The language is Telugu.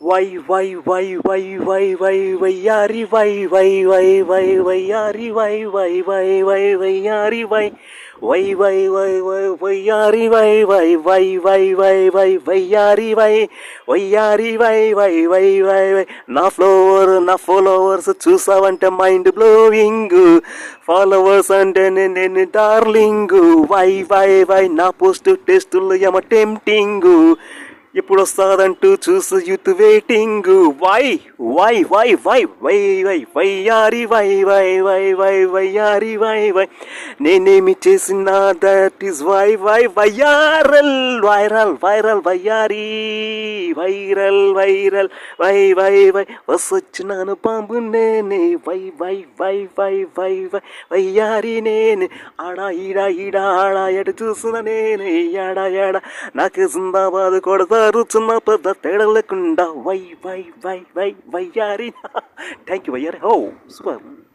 వయ్యారి వయ్యారి వయ్యారి వయ్యారి వయ్యారి నా ఫాలోవర్స్ చూసావంటే మైండ్ బ్లోయింగ్ ఫాలోవర్స్ అంటే నేను డార్లింగ్ వై నా పోస్ట్ టెస్టులు ఏమ టెంప్టింగ్ ఇప్పుడు వస్తాదంటూ చూసి యూత్ వెయిటింగ్ వయ్యారి వయ్యారి నేనేమి చేసినా దట్ ఈస్ వైరల్ వయ్యారి వైరల్ వసొచ్చినాను బాంబు నేనే వయ్యారి నేనే ఆడా ఎటు చూసిన నేనే యాడా నాకు జిందాబాద్ కొడతారు చిన్న పెద్ద తేడా లేకుండా వయ్యారి థ్యాంక్ యూ వయ్యారి సూపర్